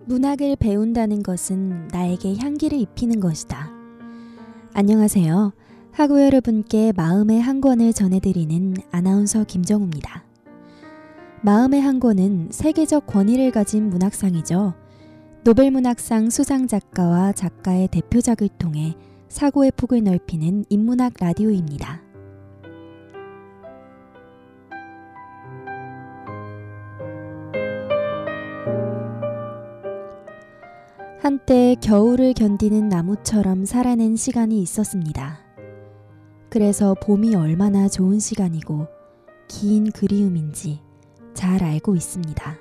문학을 배운다는 것은 나에게 향기를 입히는 것이다. 안녕하세요. 학우 여러분께 마음의 한 권을 전해드리는 아나운서 김정우입니다. 마음의 한 권은 세계적 권위를 가진 문학상이죠. 노벨문학상 수상작가와 작가의 대표작을 통해 사고의 폭을 넓히는 인문학 라디오입니다. 한때 겨울을 견디는 나무처럼 살아낸 시간이 있었습니다. 그래서 봄이 얼마나 좋은 시간이고 긴 그리움인지 잘 알고 있습니다.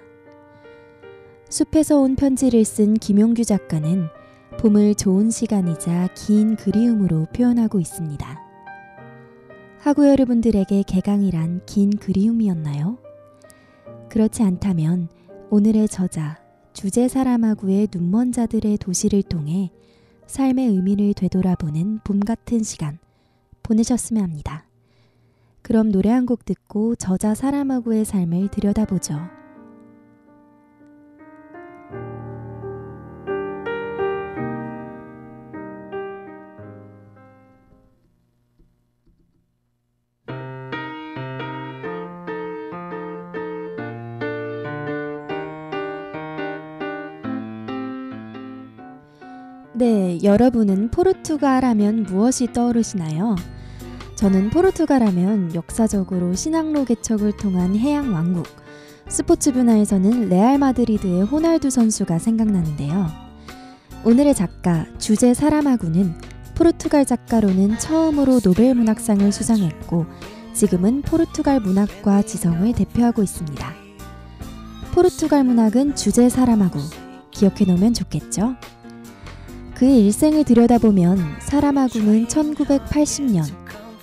숲에서 온 편지를 쓴 김용규 작가는 봄을 좋은 시간이자 긴 그리움으로 표현하고 있습니다. 학우 여러분들에게 개강이란 긴 그리움이었나요? 그렇지 않다면 오늘의 저자 주제 사람하고의 눈먼 자들의 도시를 통해 삶의 의미를 되돌아보는 봄 같은 시간 보내셨으면 합니다. 그럼 노래 한 곡 듣고 저자 사람하고의 삶을 들여다보죠. 네, 여러분은 포르투갈 하면 무엇이 떠오르시나요? 저는 포르투갈 하면 역사적으로 신항로 개척을 통한 해양 왕국, 스포츠 분야에서는 레알 마드리드의 호날두 선수가 생각나는데요. 오늘의 작가 주제 사람하고는 포르투갈 작가로는 처음으로 노벨 문학상을 수상했고 지금은 포르투갈 문학과 지성을 대표하고 있습니다. 포르투갈 문학은 주제 사람하고 기억해 놓으면 좋겠죠? 그의 일생을 들여다보면 사람하고는 1980년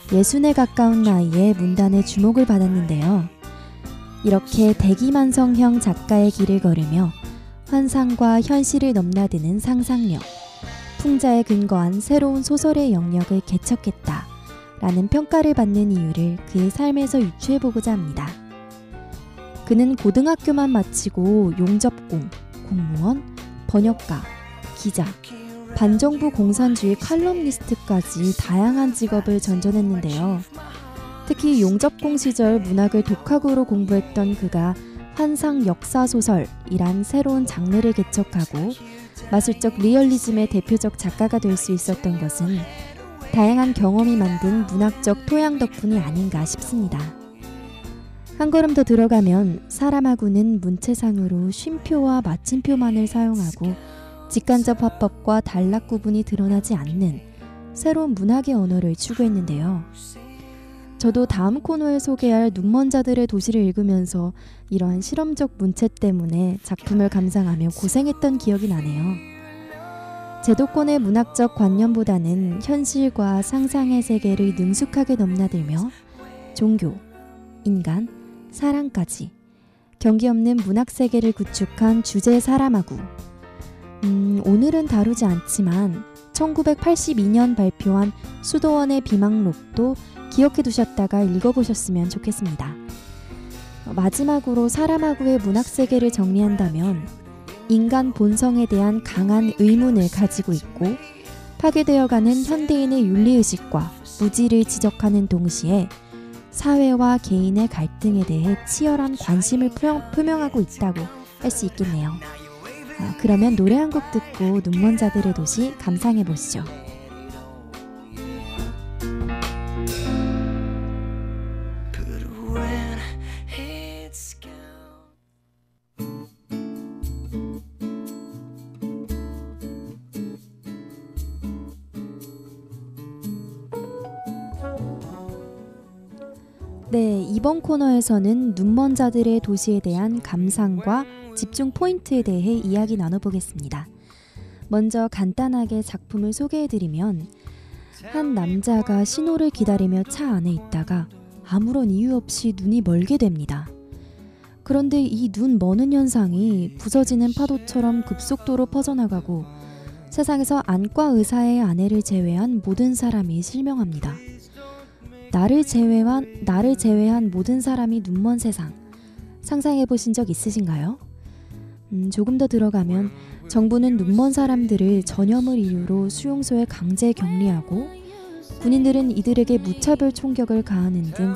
60에 가까운 나이에 문단의 주목을 받았는데요. 이렇게 대기만성형 작가의 길을 걸으며 환상과 현실을 넘나드는 상상력, 풍자에 근거한 새로운 소설의 영역을 개척했다 라는 평가를 받는 이유를 그의 삶에서 유추해보고자 합니다. 그는 고등학교만 마치고 용접공, 공무원, 번역가, 기자, 반정부 공산주의 칼럼니스트까지 다양한 직업을 전전했는데요. 특히 용접공 시절 문학을 독학으로 공부했던 그가 환상 역사소설이란 새로운 장르를 개척하고 마술적 리얼리즘의 대표적 작가가 될 수 있었던 것은 다양한 경험이 만든 문학적 토양 덕분이 아닌가 싶습니다. 한 걸음 더 들어가면 사람하고는 문체상으로 쉼표와 마침표만을 사용하고 직간접 화법과 단락 구분이 드러나지 않는 새로운 문학의 언어를 추구했는데요. 저도 다음 코너에 소개할 눈먼 자들의 도시를 읽으면서 이러한 실험적 문체 때문에 작품을 감상하며 고생했던 기억이 나네요. 제도권의 문학적 관념보다는 현실과 상상의 세계를 능숙하게 넘나들며 종교, 인간, 사랑까지 경계 없는 문학 세계를 구축한 주제 사람하고 오늘은 다루지 않지만 1982년 발표한 수도원의 비망록도 기억해 두셨다가 읽어보셨으면 좋겠습니다. 마지막으로 사람하고의 문학세계를 정리한다면 인간 본성에 대한 강한 의문을 가지고 있고 파괴되어가는 현대인의 윤리의식과 무지를 지적하는 동시에 사회와 개인의 갈등에 대해 치열한 관심을 표명하고 있다고 할 수 있겠네요. 그러면 노래 한 곡 듣고 눈먼 자들의 도시 감상해 보시죠. 네, 이번 코너에서는 눈먼 자들의 도시에 대한 감상과 집중 포인트에 대해 이야기 나눠보겠습니다. 먼저 간단하게 작품을 소개해드리면 한 남자가 신호를 기다리며 차 안에 있다가 아무런 이유 없이 눈이 멀게 됩니다. 그런데 이 눈 머는 현상이 부서지는 파도처럼 급속도로 퍼져나가고 세상에서 안과 의사의 아내를 제외한 모든 사람이 실명합니다. 나를 제외한 모든 사람이 눈먼 세상 상상해 보신 적 있으신가요? 조금 더 들어가면 정부는 눈먼 사람들을 전염을 이유로 수용소에 강제 격리하고 군인들은 이들에게 무차별 총격을 가하는 등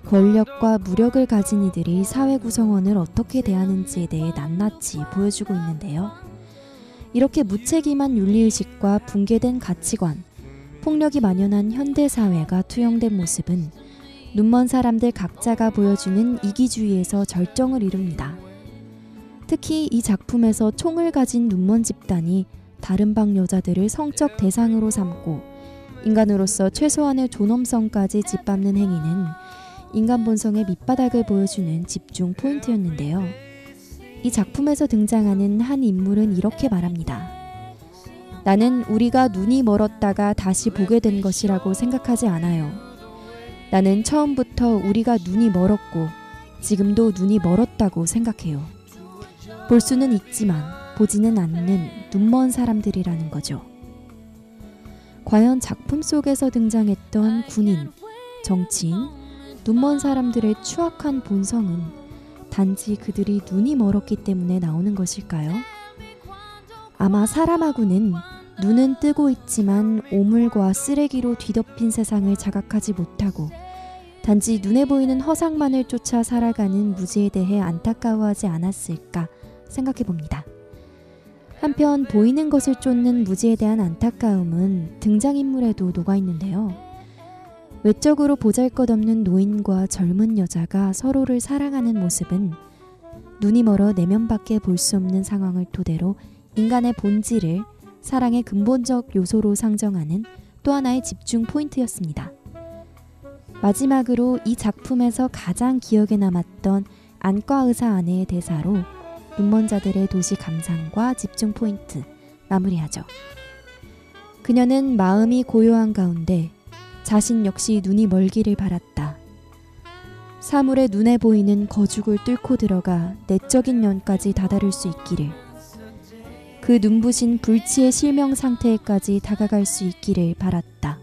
권력과 무력을 가진 이들이 사회 구성원을 어떻게 대하는지에 대해 낱낱이 보여주고 있는데요. 이렇게 무책임한 윤리의식과 붕괴된 가치관, 폭력이 만연한 현대사회가 투영된 모습은 눈먼 사람들 각자가 보여주는 이기주의에서 절정을 이룹니다. 특히 이 작품에서 총을 가진 눈먼 집단이 다른 방 여자들을 성적 대상으로 삼고 인간으로서 최소한의 존엄성까지 짓밟는 행위는 인간 본성의 밑바닥을 보여주는 집중 포인트였는데요. 이 작품에서 등장하는 한 인물은 이렇게 말합니다. 나는 우리가 눈이 멀었다가 다시 보게 된 것이라고 생각하지 않아요. 나는 처음부터 우리가 눈이 멀었고 지금도 눈이 멀었다고 생각해요. 볼 수는 있지만 보지는 않는 눈먼 사람들이라는 거죠. 과연 작품 속에서 등장했던 군인, 정치인, 눈먼 사람들의 추악한 본성은 단지 그들이 눈이 멀었기 때문에 나오는 것일까요? 아마 사람하고는 눈은 뜨고 있지만 오물과 쓰레기로 뒤덮인 세상을 자각하지 못하고 단지 눈에 보이는 허상만을 쫓아 살아가는 무지에 대해 안타까워하지 않았을까 생각해봅니다. 한편 보이는 것을 쫓는 무지에 대한 안타까움은 등장인물에도 녹아있는데요. 외적으로 보잘것없는 노인과 젊은 여자가 서로를 사랑하는 모습은 눈이 멀어 내면밖에 볼 수 없는 상황을 토대로 인간의 본질을 사랑의 근본적 요소로 상정하는 또 하나의 집중 포인트였습니다. 마지막으로 이 작품에서 가장 기억에 남았던 안과 의사 아내의 대사로 눈먼 자들의 도시 감상과 집중 포인트 마무리하죠. 그녀는 마음이 고요한 가운데 자신 역시 눈이 멀기를 바랐다. 사물의 눈에 보이는 거죽을 뚫고 들어가 내적인 면까지 다다를 수 있기를, 그 눈부신 불치의 실명 상태에까지 다가갈 수 있기를 바랐다.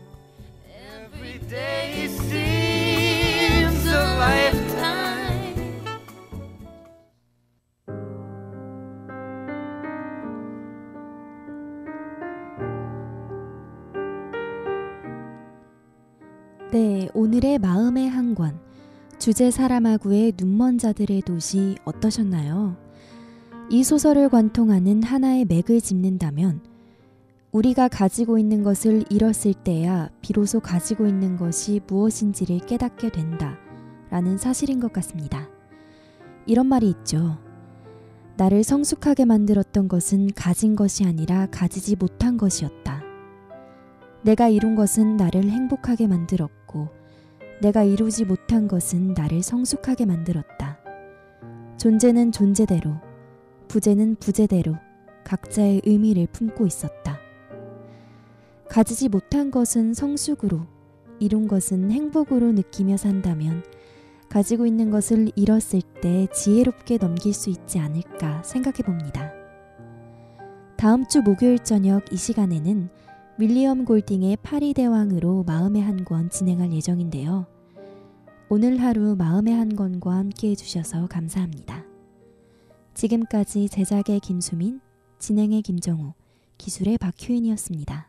네, 오늘의 마음의 한 권, 주제 사람하고의 눈먼 자들의 도시 어떠셨나요? 이 소설을 관통하는 하나의 맥을 짚는다면 우리가 가지고 있는 것을 잃었을 때야 비로소 가지고 있는 것이 무엇인지를 깨닫게 된다 라는 사실인 것 같습니다. 이런 말이 있죠. 나를 성숙하게 만들었던 것은 가진 것이 아니라 가지지 못한 것이었다. 내가 이룬 것은 나를 행복하게 만들었고 내가 이루지 못한 것은 나를 성숙하게 만들었다. 존재는 존재대로, 부재는 부재대로 각자의 의미를 품고 있었다. 가지지 못한 것은 성숙으로, 이룬 것은 행복으로 느끼며 산다면 가지고 있는 것을 잃었을 때 지혜롭게 넘길 수 있지 않을까 생각해 봅니다. 다음 주 목요일 저녁 이 시간에는 윌리엄 골딩의 파리 대왕으로 마음의 한 권 진행할 예정인데요. 오늘 하루 마음의 한 권과 함께 해주셔서 감사합니다. 지금까지 제작의 김수민, 진행의 김정우, 기술의 박효인이었습니다.